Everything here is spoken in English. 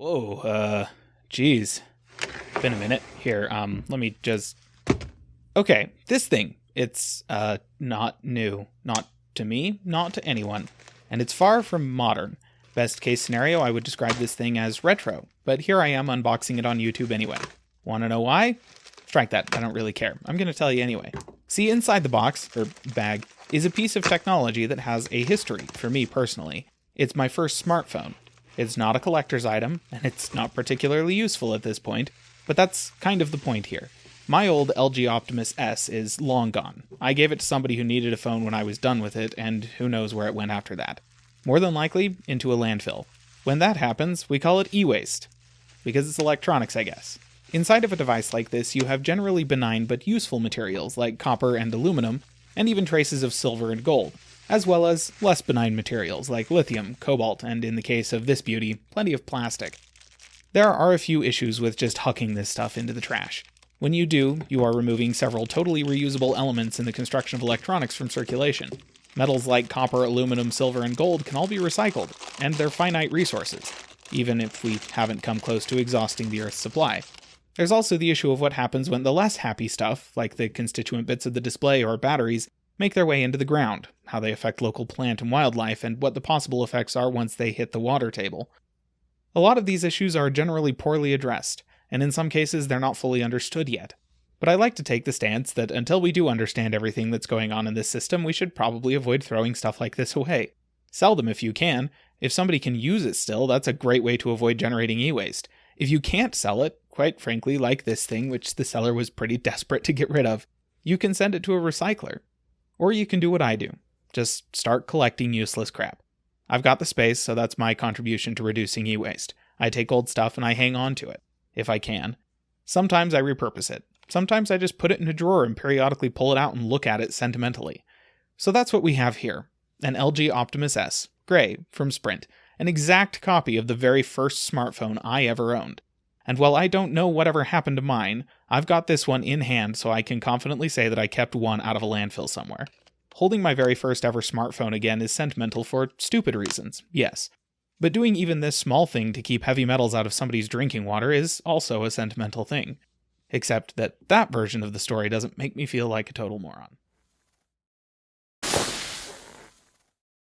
Whoa, geez. Been a minute. Here, let me just... Okay, this thing. It's, not new. Not to me, not to anyone. And it's far from modern. Best case scenario, I would describe this thing as retro. But here I am unboxing it on YouTube anyway. Wanna know why? Strike that, I don't really care. I'm gonna tell you anyway. See, inside the box, or bag, is a piece of technology that has a history, for me personally. It's my first smartphone. It's not a collector's item, and it's not particularly useful at this point, but that's kind of the point here. My old LG Optimus S is long gone. I gave it to somebody who needed a phone when I was done with it, and who knows where it went after that. More than likely, into a landfill. When that happens, we call it e-waste. Because it's electronics, I guess. Inside of a device like this, you have generally benign but useful materials like copper and aluminum, and even traces of silver and gold, as well as less benign materials like lithium, cobalt, and in the case of this beauty, plenty of plastic. There are a few issues with just hucking this stuff into the trash. When you do, you are removing several totally reusable elements in the construction of electronics from circulation. Metals like copper, aluminum, silver, and gold can all be recycled, and they're finite resources, even if we haven't come close to exhausting the Earth's supply. There's also the issue of what happens when the less happy stuff, like the constituent bits of the display or batteries, make their way into the ground, how they affect local plant and wildlife, and what the possible effects are once they hit the water table. A lot of these issues are generally poorly addressed, and in some cases they're not fully understood yet. But I like to take the stance that until we do understand everything that's going on in this system, we should probably avoid throwing stuff like this away. Sell them if you can. If somebody can use it still, that's a great way to avoid generating e-waste. If you can't sell it, quite frankly, like this thing, which the seller was pretty desperate to get rid of, you can send it to a recycler. Or you can do what I do. Just start collecting useless crap. I've got the space, so that's my contribution to reducing e-waste. I take old stuff and I hang on to it, if I can. Sometimes I repurpose it. Sometimes I just put it in a drawer and periodically pull it out and look at it sentimentally. So that's what we have here. An LG Optimus S, gray, from Sprint. An exact copy of the very first smartphone I ever owned. And while I don't know whatever happened to mine, I've got this one in hand so I can confidently say that I kept one out of a landfill somewhere. Holding my very first ever smartphone again is sentimental for stupid reasons, yes. But doing even this small thing to keep heavy metals out of somebody's drinking water is also a sentimental thing. Except that version of the story doesn't make me feel like a total moron.